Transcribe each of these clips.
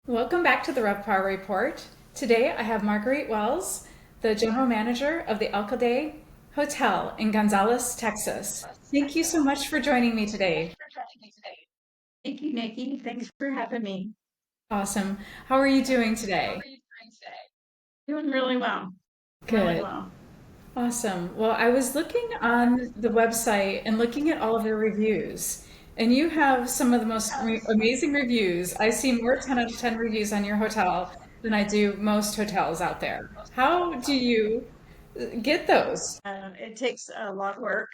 Welcome back to the RevPAR Report. Today I have Marguerite Wells, the general manager of the Alcalde Hotel in Gonzales, Texas. Thank you so much for joining me today. Thank you, Nikki. Thanks for having me. Awesome. How are you doing today? Doing really well. Really Good. well. Awesome. Well, I was looking on the website and looking at all of your reviews, and you have some of the most amazing reviews. I see more 10 out of 10 reviews on your hotel than I do most hotels out there. How do you get those? It takes a lot of work,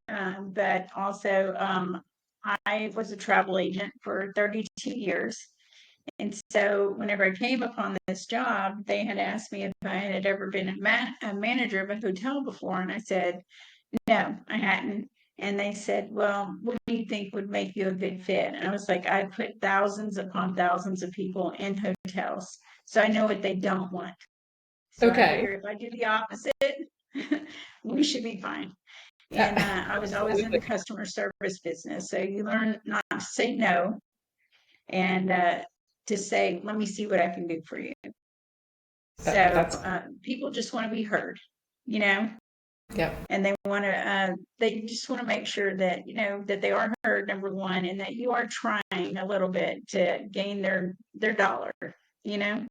but also I was a travel agent for 32 years. And so whenever I came upon this job, they had asked me if I had ever been a manager of a hotel before. And I said, no, I hadn't. And they said, well, what do you think would make you a good fit? And I was like, I put thousands upon thousands of people in hotels. So I know what they don't want. So I Okay. figure if I do the opposite, we should be fine. And I was always in the Absolutely. customer service business. So you learn not to say no and to say, let me see what I can do for you. So That's, people just want to be heard, you know, yep. and they just want to make sure that, that they are heard, number one, and that you are trying a little bit to gain their dollar, you know?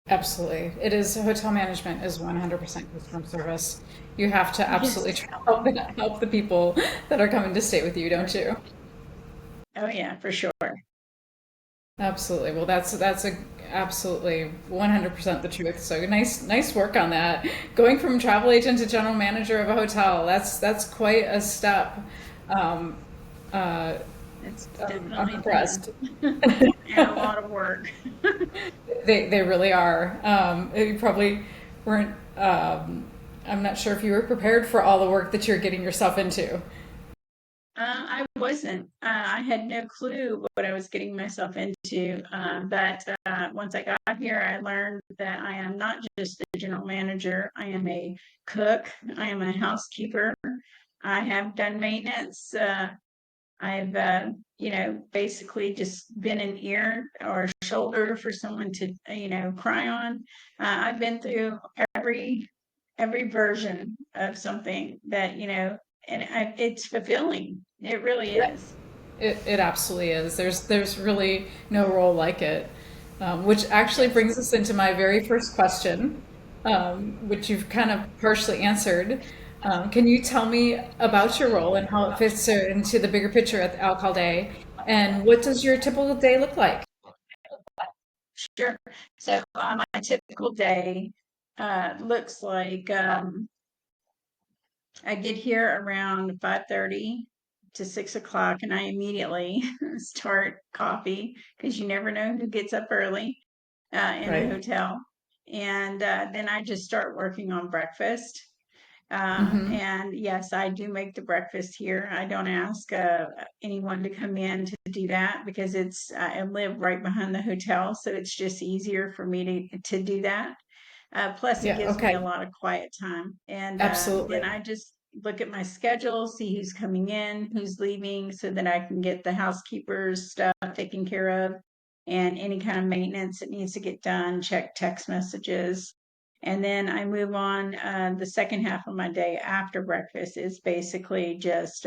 Absolutely. It is hotel management is 100% customer service. You have to absolutely Yes. try to help the people that are coming to stay with you, don't you? Oh yeah, for sure. Absolutely. Well, that's a absolutely 100% the truth. So nice work on that. Going from travel agent to general manager of a hotel, that's quite a step. Um, uh, It's I'm definitely been impressed. and a lot of work. They really are. You probably weren't. I'm not sure if you were prepared for all the work that you're getting yourself into. I wasn't. I had no clue what I was getting myself into. But once I got here, I learned that I am not just a general manager. I am a cook. I am a housekeeper. I have done maintenance. I've, basically just been an ear or shoulder for someone to, cry on. I've been through every version of something that, and it's fulfilling. It really is. It absolutely is. There's really no role like it, which actually Yes. brings us into my very first question, which you've kind of partially answered. Can you tell me about your role and how it fits into the bigger picture at the Alcalde, and what does your typical day look like? Sure. So my typical day looks like I get here around 5:30 to 6 o'clock, and I immediately start coffee because you never know who gets up early in the Right. hotel. And then I just start working on breakfast. Hmm. And yes, I do make the breakfast here. I don't ask anyone to come in to do that because I live right behind the hotel, so it's just easier for me to do that. Plus, it Yeah. gives me a Okay. lot of quiet time. And then Absolutely. I just look at my schedule, see who's coming in, who's leaving, so that I can get the housekeeper's stuff taken care of and any kind of maintenance that needs to get done, check text messages. And then I move on. The second half of my day after breakfast is basically just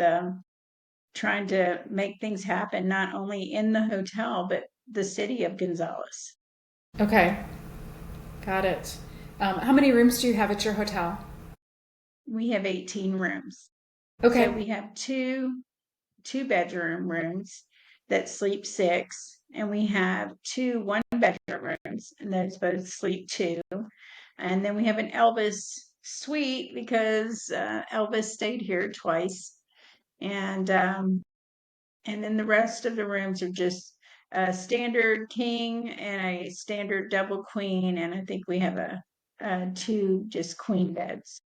trying to make things happen, not only in the hotel, but the city of Gonzales. Okay. Got it. How many rooms do you have at your hotel? We have 18 rooms. So Okay. we have two bedroom rooms that sleep six, and we have two one bedroom rooms, and those both sleep two. And then we have an Elvis suite because Elvis stayed here twice, and then the rest of the rooms are just a standard king and a standard double queen, and I think we have a two just queen beds.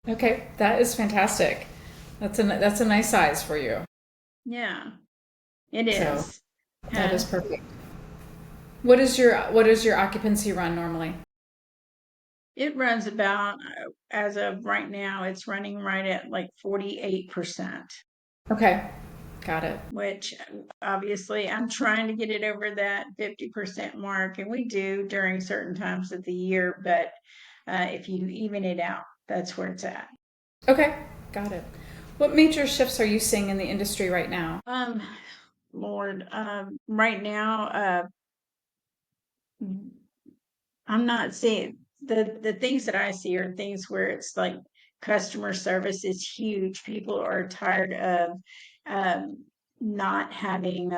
Okay. That is fantastic. That's a nice size for you. Yeah, it So is. that Uh, is perfect. What is your occupancy run normally? It runs about, as of right now, it's running right at like 48%. Okay. Got it. which obviously I'm trying to get it over that 50% mark, and we do during certain times of the year, but if you even it out, that's where it's at. Okay, got it. What major shifts are you seeing in the industry right now? Um, Lord, right now, I'm not seeing the things that I see are things where it's like customer service is huge. People are tired of um, not having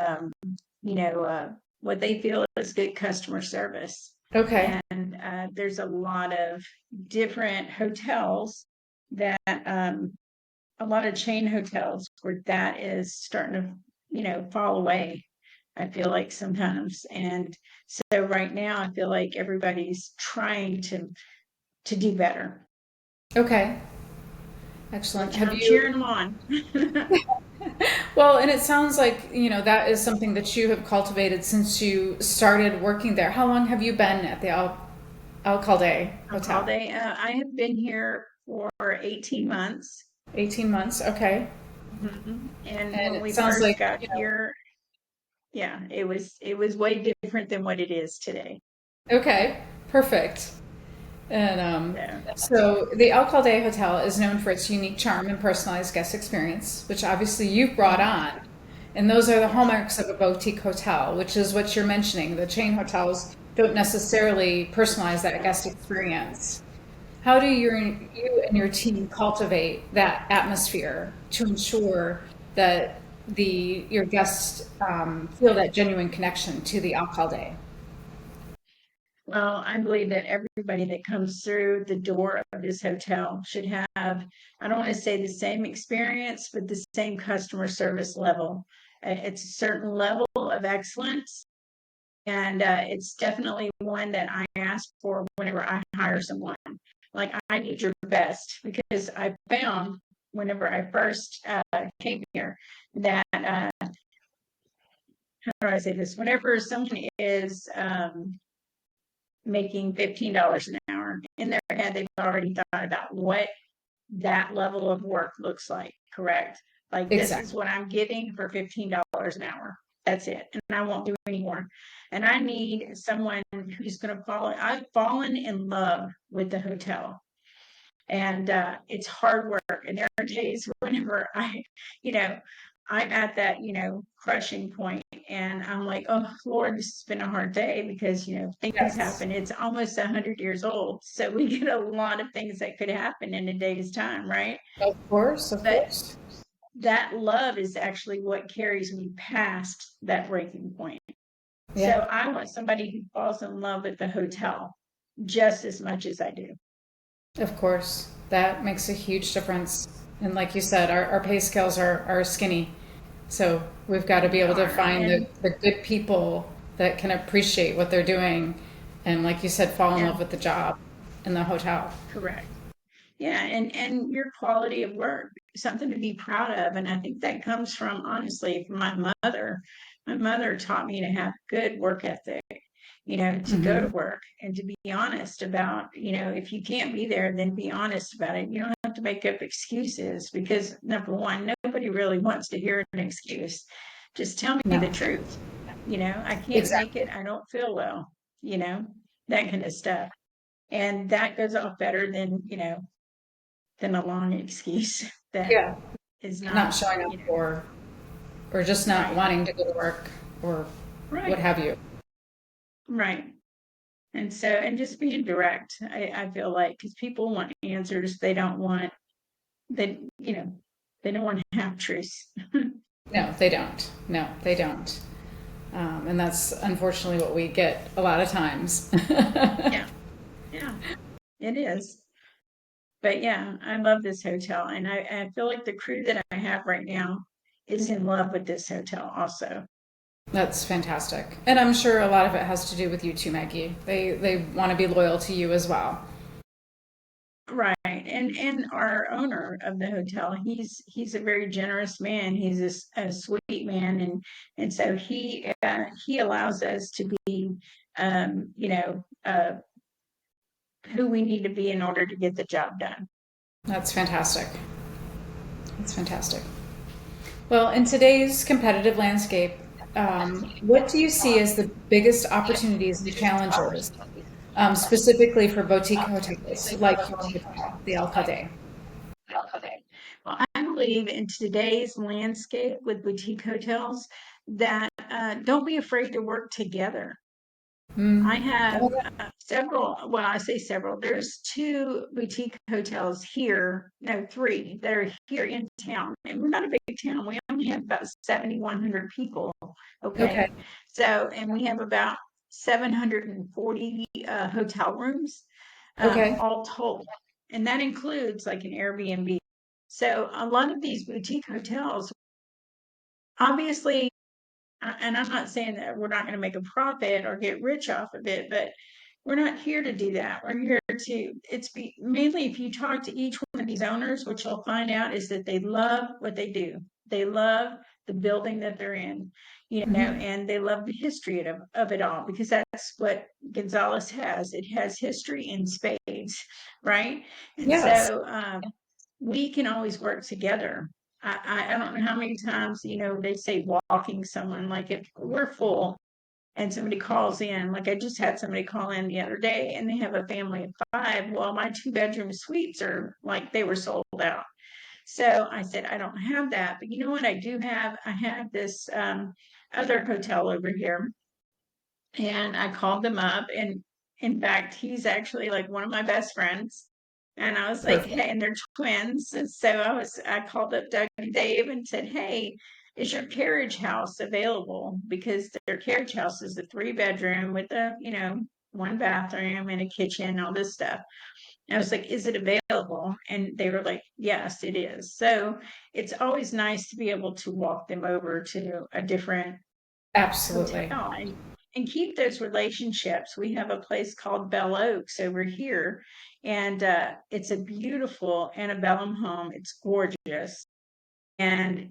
what they feel is good customer service. Okay, And there's a lot of different hotels that a lot of chain hotels where that is starting to, fall away. I feel like sometimes. And so right now I feel like everybody's trying to do better, okay, excellent. which Have I'm you, cheering them on. well, and it sounds like, that is something that you have cultivated since you started working there. How long have you been at the Alcalde Hotel? Alcalde, I have been here for 18 months. 18 months, okay. And And when it we sounds first like, got here, yeah, it was way different than what it is today. okay, perfect. And So, so the Alcalde Hotel is known for its unique charm and personalized guest experience, which obviously you've brought mhm, on. And those are the yes. hallmarks of a boutique hotel, which is what you're mentioning. The chain hotels don't necessarily personalize that guest experience. How do you and your team cultivate that atmosphere to ensure that your guests feel that genuine connection to the Alcalde? Well, I believe that everybody that comes through the door of this hotel should have, I don't want to say the same experience, but the same customer service level. It's a certain level of excellence, and it's definitely one that I ask for whenever I hire someone. Like, I need your best because I found whenever I first came here that, how do I say this? Whenever someone is making $15 an hour. In their head, they've already thought about what that level of work looks like, correct? Like, this is Exactly. what I'm getting for $15 an hour. That's it. And I won't do any more. And I need someone who's going to follow. I've fallen in love with the hotel, and it's hard work. And there are days whenever you know, I'm at that, crushing point, and I'm like, oh Lord, this has been a hard day because things Yes. happen. It's almost 100 years old, so we get a lot of things that could happen in a day's time, right? Of course, of But course. that love is actually what carries me past that breaking point. So Yeah. I want somebody who falls in love with the hotel just as much as I do. Of course, that makes a huge difference. And like you said, our pay scales are skinny. So we've got to be They able to are, find and the good people that can appreciate what they're doing. And like you said, fall in yeah, love with the job in the hotel. correct. Yeah, and your quality of work, something to be proud of. And I think that comes from, honestly, from my mother. My mother taught me to have good work ethic, to go to Hmm. work and to be honest about, if you can't be there, then be honest about it. You don't have to make up excuses because, number one, nobody really wants to hear an excuse. Just tell me No, the truth. I can't make exactly. it. I don't feel well, you know, that kind of stuff. And that goes off better than a long excuse that Yeah. is Not not, showing up or just not right, wanting to go to work or what right, have you. right. And so, and just being direct, I feel like, because people want answers, they, you know, they don't want to have truths. No, they don't. No, they don't. And that's unfortunately what we get a lot of times. Yeah, yeah, it is. But yeah, I love this hotel, and I feel like the crew that I have right now is in love with this hotel also. That's fantastic. And I'm sure a lot of it has to do with you too, Maggie. They want to be loyal to you as well. Right. And our owner of the hotel, he's a very generous man. He's a sweet man, and so he allows us to be who we need to be in order to get the job done. That's fantastic. That's fantastic. Well, in today's competitive landscape, what do you see as the biggest opportunities and challenges, specifically for boutique hotels like your hotel, the Alcalde? Well, I believe in today's landscape with boutique hotels that don't be afraid to work together. I Mm. have Oh, yeah. several, well, I say several. There's two boutique hotels here, no, three that are here in town. And we're not a big town. We only have about 7,100 people. Okay. Okay. So, and we have about 740 hotel rooms, Okay. all told. And that includes like an Airbnb. So a lot of these boutique hotels, obviously, and I'm not saying that we're not going to make a profit or get rich off of it, but we're not here to do that. We're here to, mainly if you talk to each one of these owners, what you'll find out is that they love what they do. They love the building that they're in, Hmm. and they love the history of it all because that's what Gonzalez has. It has history in spades, right? And Yes. so we can always work together. I don't know how many times, they say walking someone, like if we're full and somebody calls in, like I just had somebody call in the other day and they have a family of five. Well, my 2 bedroom suites are like they were sold out. So I said, I don't have that. But you know what I do have? I have this other hotel over here and I called them up, and in fact, he's actually like one of my best friends. And I was like, Perfect. hey, and they're twins. And so I called up Doug and Dave and said, hey, is your carriage house available? Because their carriage house is a 3 bedroom with a, one bathroom and a kitchen, all this stuff. And I was like, is it available? And they were like, yes, it is. So it's always nice to be able to walk them over to a different Absolutely. hotel and keep those relationships. We have a place called Bell Oaks over here, and it's a beautiful antebellum home. It's gorgeous. And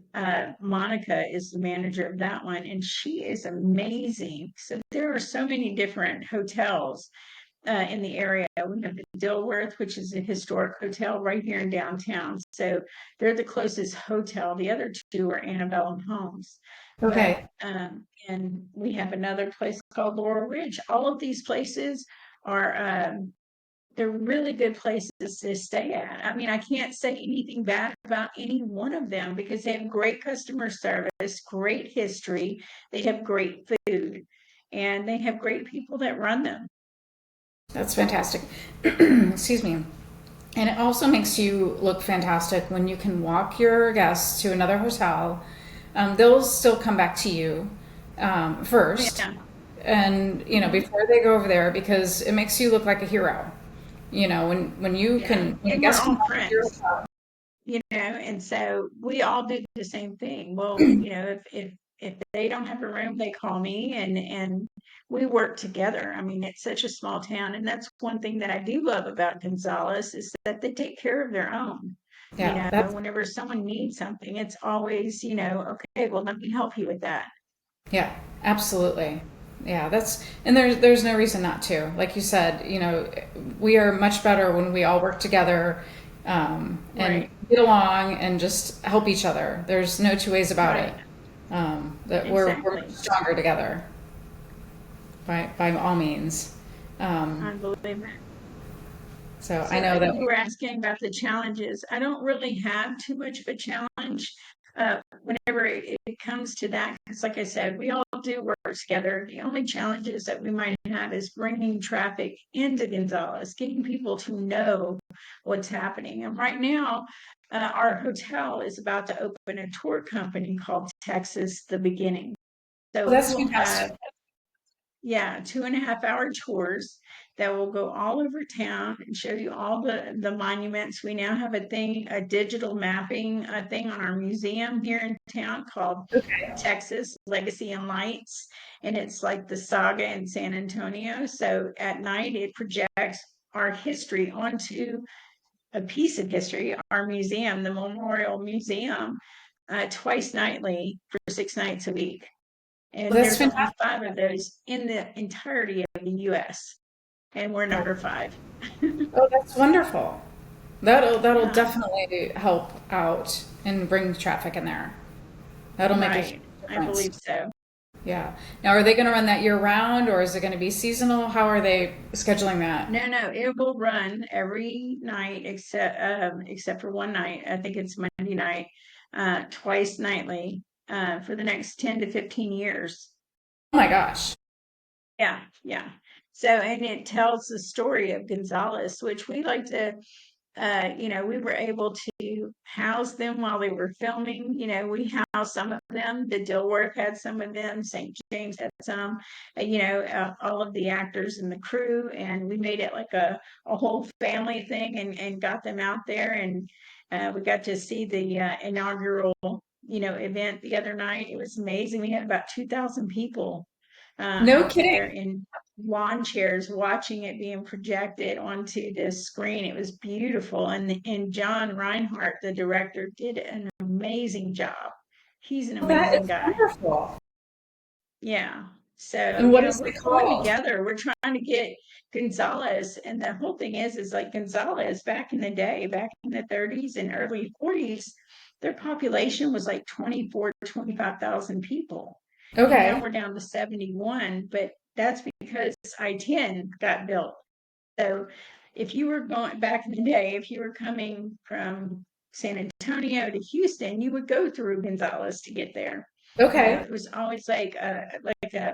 Monica is the manager of that one, and she is amazing. So there are so many different hotels in the area. We have the Dilworth, which is a historic hotel right here in downtown. So they're the closest hotel. The other two are antebellum homes. But Okay. and we have another place called Laurel Ridge. All of these places are they're really good places to stay at. I mean, I can't say anything bad about any one of them because they have great customer service, great history, they have great food, and they have great people that run them. That's fantastic. Excuse me. And it also makes you look fantastic when you can walk your guests to another hotel. They'll still come back to you first, Yeah. and Mhm. before they go over there, because it makes you look like a hero. Yeah, When a and we're guest can all walk into your friends, hotel. and so we all do the same thing. Well, if they don't have a room, they call me, and we work together. I mean, it's such a small town, and that's one thing that I do love about Gonzales is that they take care of their own. Yeah, that's Whenever someone needs something, it's always, okay, well, let me help you with that. yeah, absolutely. Yeah, that's and there's no reason not to. Like you said, we are much better when we all work together and Right, get along and just help each other. There's no two ways about it. right, That we're much exactly. stronger together by all means. Um, I believe that. so I So, know that. and you were asking about the challenges. I don't really have too much of a challenge whenever it comes to that. Because, like I said, we all do work together. The only challenges that we might have is bringing traffic into Gonzales, getting people to know what's happening. And right now, our hotel is about to open a tour company called Texas The Beginning. So Well, we that's will fantastic. have, yeah, 2.5 hour tours that will go all over town and show you all the monuments. We now have a digital mapping thing on our museum here in town called Okay. Texas Legacy and Lights, and it's like the saga in San Antonio. So at night it projects our history onto a piece of history, our museum, the Memorial Museum, twice nightly for 6 nights a week. Well, And that's there's only fantastic. five of those in the entirety of the US, and we're number five. Oh, that's wonderful. That'll Yeah, definitely help out and bring traffic in there. That'll make a huge Right. I difference. believe so. Yeah. Now, are they going to run that year round or is it going to be seasonal? How are they scheduling that? No, no, it will run every night except for one night. I think it's Monday night, twice nightly, for the next 10 to 15 years. Oh my gosh. Yeah, yeah. So, and it tells the story of Gonzales, which we like to, we were able to house them while they were filming. We housed some of them. The Dilworth had some of them. St. James had some. All of the actors and the crew, and we made it like a whole family thing, and got them out there, and we got to see the inaugural, event the other night. It was amazing. We had about 2,000 people No out there kidding. in lawn chairs watching it being projected onto this screen. It was beautiful. And John Reinhardt, the director, did an amazing job. He's an That amazing is guy. wonderful. Yeah. So, And what is we're it pulling called? together. We're trying to get Gonzalez. And the whole thing is like Gonzalez back in the day, back in the 30s and early 40s, their population was like 24 to 25,000 people. And now Okay. we're down to 71, but that's because I-10 got built. So if you were going back in the day, if you were coming from San Antonio to Houston, you would go through Gonzales to get there. Okay. It was always like a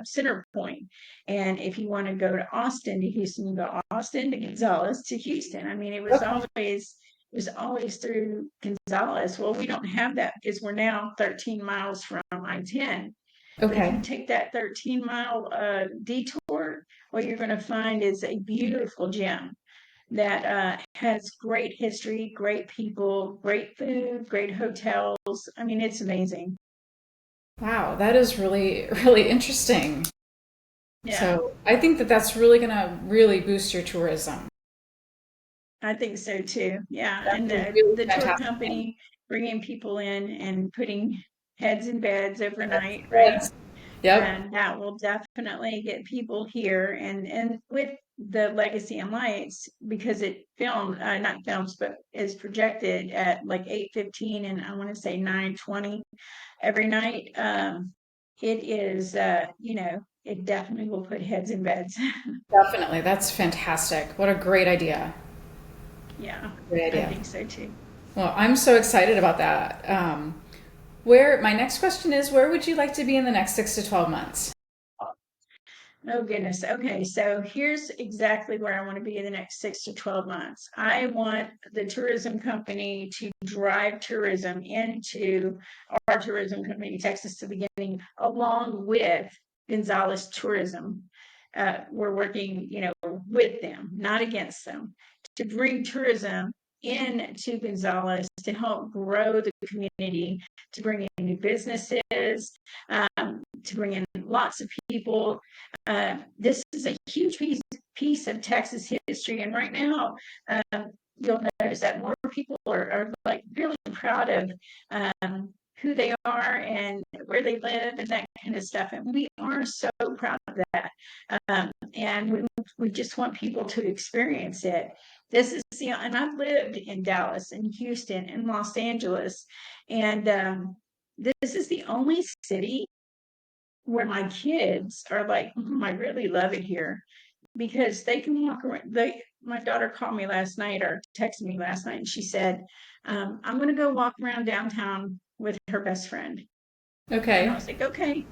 center point. And if you want to go to Austin to Houston, you go Austin to Gonzales to Houston. I mean, it was always through Gonzales. Well, we don't have that because we're now 13 miles from I-10. But if you Okay. take that 13-mile detour, what you're going to find is a beautiful gem that has great history, great people, great food, great hotels. I mean, it's amazing. Wow, that is really, really interesting. Yeah, So I think that that's really going to really boost your tourism. I think so too. Yeah, That's and a the really the tour fantastic thing. company bringing people in and putting heads in beds overnight, right? Yes. Yep. And that will definitely get people here. And with the Legacy and Lights, because it filmed, not films, but is projected at like 8:15 and I want to say 9:20 every night. It is, it definitely will put heads in beds. Definitely. That's fantastic. What a great idea. Yeah, Great I idea. think so too. Well, I'm so excited about that. Where my next question is, where would you like to be in the next 6 to 12 months? Oh goodness. Okay, so here's exactly where I want to be in the next 6 to 12 months. I want the tourism company to drive tourism into our tourism company, Texas to Beginning, along with Gonzalez Tourism. We're working, with them, not against them, to bring tourism into Gonzalez to help grow the community, to bring in new businesses, to bring in lots of people. This is a huge piece of Texas history, and right now, you'll notice that more people are like really proud of who they are and where they live and that kind of stuff. And we are so proud of that. And we just want people to experience it. And I've lived in Dallas and Houston and Los Angeles, and this is the only city where my kids are like, I really love it here because they can walk around. My daughter called me last night or texted me last night, and she said, "I'm going to go walk around downtown with her best friend." And I Okay. was like, "Okay,"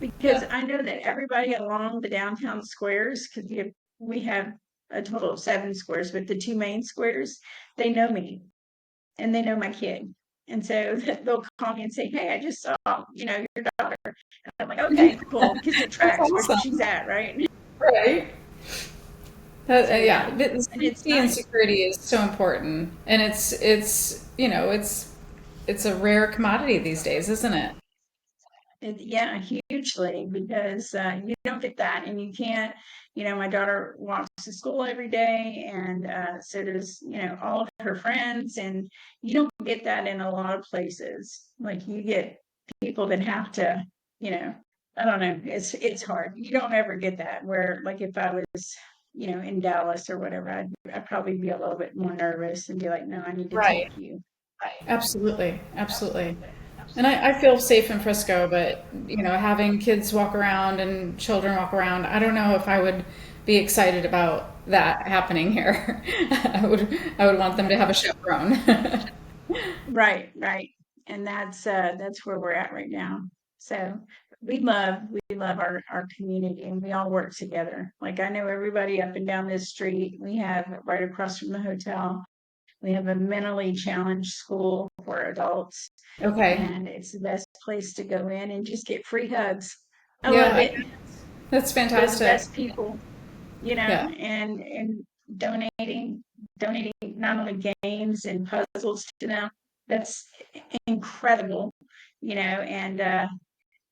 because I know that everybody along the downtown squares, because we have a total of 7 squares, but the two main squares, they know me and they know my kid. And so they'll call me and say, "Hey, I just saw, your daughter." And I'm like, "Okay, cool," because it That's tracks where she's awesome. at, right? Right. That, So yeah, yeah, the and it's safety and nice. security is so important, and it's a rare commodity these days, isn't it? Yeah, hugely, because you don't get that, and you can't. My daughter walks to school every day, and so does all of her friends, and you don't get that in a lot of places. Like you get people that have to, you know, I don't know. It's hard. You don't ever get that. Where like if I was, in Dallas or whatever, I'd probably be a little bit more nervous and be like, "No, I need to Right. take you." Absolutely. Absolutely. And I feel safe in Frisco, but having kids walk around and children walk around, I don't know if I would be excited about that happening here. I would want them to have a chaperone. Right, right. And that's where we're at right now. So we love our community and we all work together. Like I know everybody up and down this street. We have right across from the hotel, we have a mentally challenged school for adults, Okay. and it's the best place to go in and just get free hugs. I Yeah, love it. that's They're the fantastic. best people, you Yeah. know, and donating not only games and puzzles to them. That's incredible, and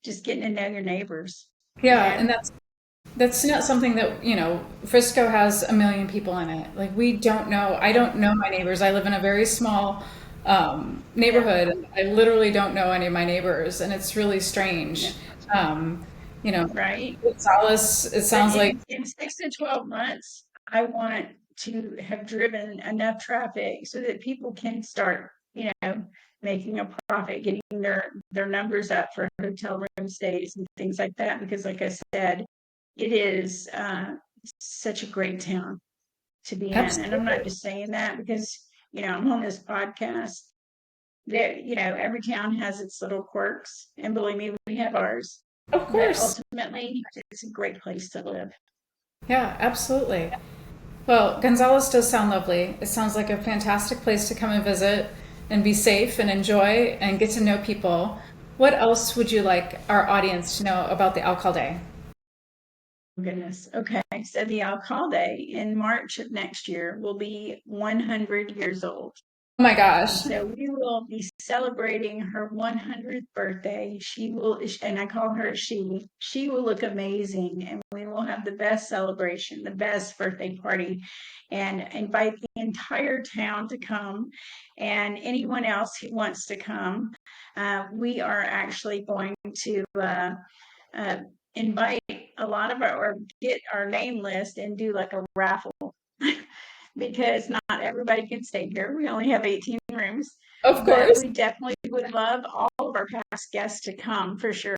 just getting to know your neighbors, you Yeah, and know. that's not something that, Frisco has a million people in it. Like we don't know, I Yeah, don't know my neighbors. I live in a very small yeah, neighborhood and I literally don't know any of my neighbors and it's really yeah, strange. Um, you know, right. Solace, it But sounds like, in 6 to 12 months, I want to have driven enough traffic so that people can start, making a profit, getting their numbers up for hotel room stays and things like that. Because, like I said, it is such a great town to be in. And I'm not absolutely. just saying that because, I'm on this podcast. That every town has its little quirks, and believe me, we have ours. Of But course. ultimately, it's a great place to live. Yeah, absolutely. Well, Gonzales does sound lovely. It sounds like a fantastic place to come and visit and be safe and enjoy and get to know people. What else would you like our audience to know about the Alcalde? Goodness. Okay. So the Alcalde in March of next year will be 100 years old. Oh my And gosh. so we will be celebrating her 100th birthday. She will, and I call her she will look amazing. And we will have the best celebration, the best birthday party, and invite the entire town to come. And anyone else who wants to come, we are actually going to uh, invite a lot of or get our name list and do like a raffle because not everybody can stay here. We only have 18 rooms, Of but course. we definitely would love all of our past guests to come for sure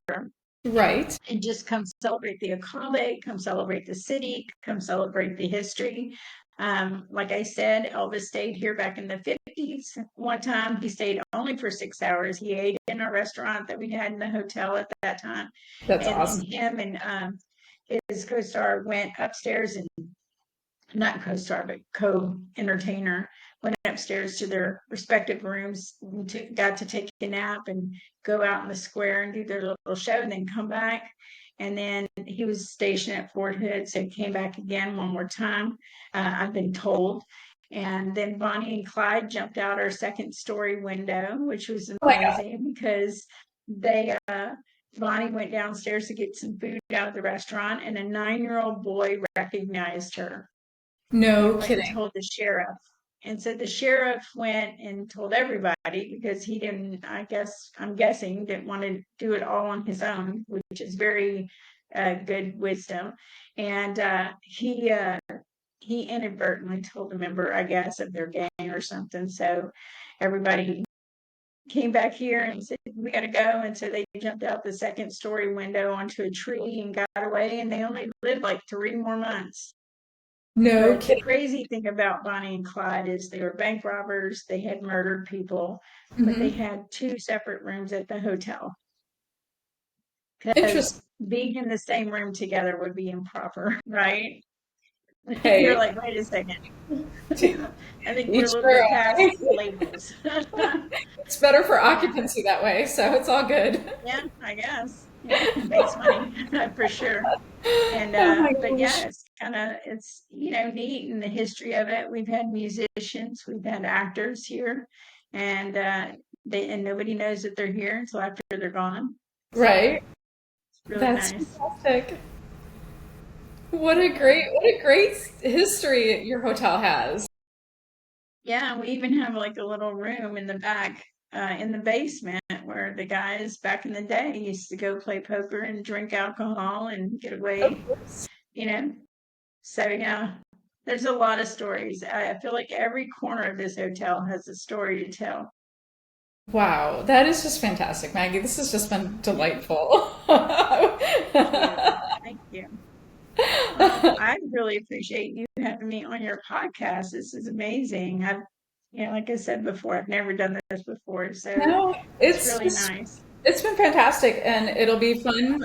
Right. and just come celebrate the Alcalde, come celebrate the city, come celebrate the history. Like I said, Elvis stayed here back in the 50s. One time he stayed only for 6 hours. He ate in a restaurant that we had in the hotel at that time. That's And then awesome. him and his co star went upstairs and not co-star, but co-entertainer, went upstairs to their respective rooms, got to take a nap and go out in the square and do their little show and then come back. And then he was stationed at Fort Hood, so he came back again one more time, I've been told. And then Bonnie and Clyde jumped out our second story window, which was Oh my God. amazing because they Bonnie went downstairs to get some food out of the restaurant, and a 9-year-old boy recognized her No and went and kidding. told the sheriff. And so the sheriff went and told everybody because he didn't, I'm guessing, didn't want to do it all on his own, which is very good wisdom. And he inadvertently told a member, I guess, of their gang or something. So everybody came back here and said, we got to go. And so they jumped out the second story window onto a tree and got away. And they only lived like 3 more months. No But the kidding. crazy thing about Bonnie and Clyde is they were bank robbers, they had murdered people, but they Hmm. had two separate rooms at the hotel because Interesting. being in the same room together would be improper, right? You're Hey, like, wait a second. to I think we're a each little their bit past own. labels. It's better for Yeah, occupancy that way, so it's all good. yeah, I guess. Yeah, makes money for sure. And Oh my but gosh. yeah, it's neat in the history of it. We've had musicians, we've had actors here, and nobody knows that they're here until after they're gone. So Right? it's really That's nice. fantastic. Yeah. What a great history your hotel has. Yeah, we even have like a little room in the back, in the basement where the guys back in the day used to go play poker and drink alcohol and get Of away, course. you know. So yeah, there's a lot of stories. I feel like every corner of this hotel has a story to tell. Wow, that is just fantastic, Maggie. This has just been Yeah, delightful. thank you. Thank you. Well, I really appreciate you having me on your podcast. This is amazing. Like I said before, I've never done this before, so No, it's really nice. it's been fantastic, and it'll be fun.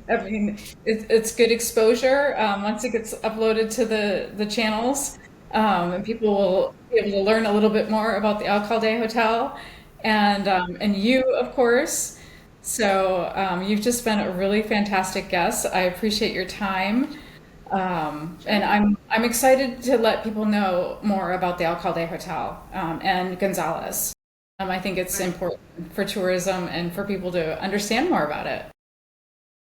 I mean, it's good exposure once it gets uploaded to the channels, and people will be able to learn a little bit more about the Alcalde Hotel, and you, of course. So you've just been a really fantastic guest. I appreciate your time. And Sure. I'm excited to let people know more about the Alcalde Hotel and Gonzales. I think it's Right. important for tourism and for people to understand more about it.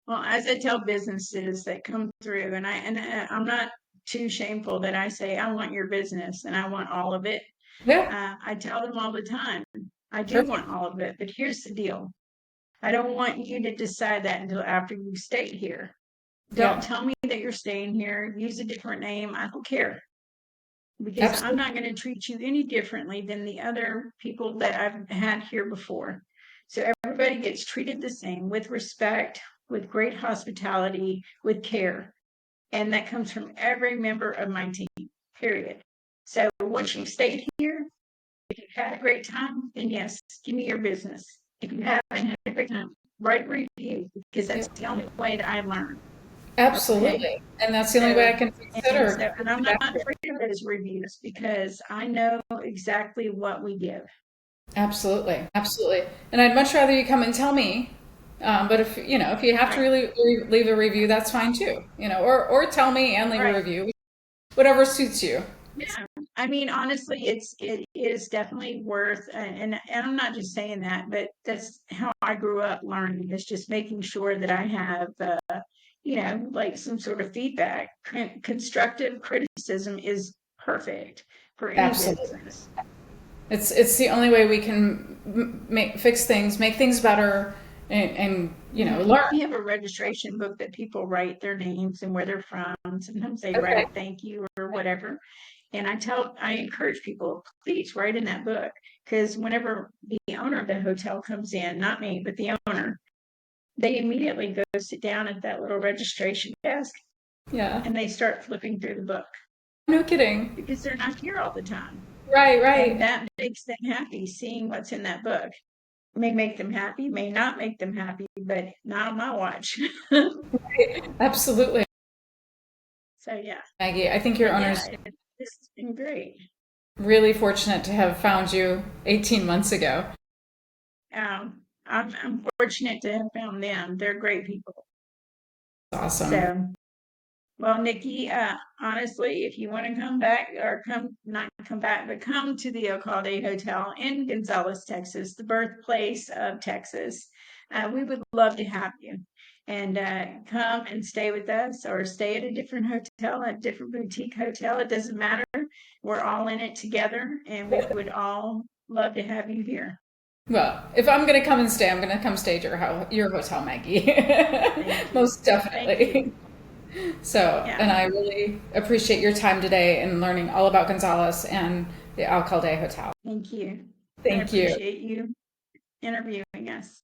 Well, as I tell businesses that come through, I'm not too shameful that I say I want your business and I want all of it. Yeah, I tell them all the time, I do perfect. want all of it, but here's the deal. I don't want you to decide that until after you've stayed here. Don't Yeah, tell me that you're staying here. Use a different name. I don't care because I'm absolutely. not going to treat you any differently than the other people that I've had here before. So everybody gets treated the same with respect, with great hospitality, with care. And that comes from every member of my team, period. So once you've stayed here, if you've had a great time, then yes, give me your business. If you haven't had a great time, write a review because Yeah, that's the only way that I learn. Okay. absolutely. And that's the only way I So, can consider and I'm coming not back here. afraid of those reviews because I know exactly what we give. Absolutely, absolutely. And I'd much rather you come and tell me. But if you have to Right. really leave a review, that's fine too. Or tell me and leave a Right. review, whatever suits you. Yeah. I mean, honestly, it is definitely worth, and I'm not just saying that, but that's how I grew up learning. Is just making sure that I have, like some sort of feedback. Constructive criticism is perfect for any Absolutely. business. It's the only way we can fix things, make things better, and learn. We have a registration book that people write their names and where they're from. Sometimes they write Okay. a thank you or whatever. And I encourage people, please write in that book because whenever the owner of the hotel comes in, not me, but the owner, they immediately go sit down at that little registration desk Yeah. and they start flipping through the book No kidding. because they're not here all the time. Right, And right. that makes them happy seeing what's in that book. May make them happy, may not make them happy, but not on my watch. Absolutely. So yeah, Maggie, I think your but yeah, owner's this has been great. really fortunate to have found you 18 months ago. I'm fortunate to have found them. They're great people. Awesome. So, well, Nikki, honestly, if you want to come back or not come back, but come to the Alcalde Hotel in Gonzales, Texas, the birthplace of Texas, we would love to have you. And come and stay with us or stay at a different hotel, a different boutique hotel. It doesn't matter. We're all in it together and we would all love to have you here. Well, if I'm going to come and stay, I'm going to come stay at your hotel, Maggie. Thank you. Most Thank definitely. you. So, Yeah. and I really appreciate your time today and learning all about Gonzales and the Alcalde Hotel. Thank you. I Thank you. appreciate you interviewing us.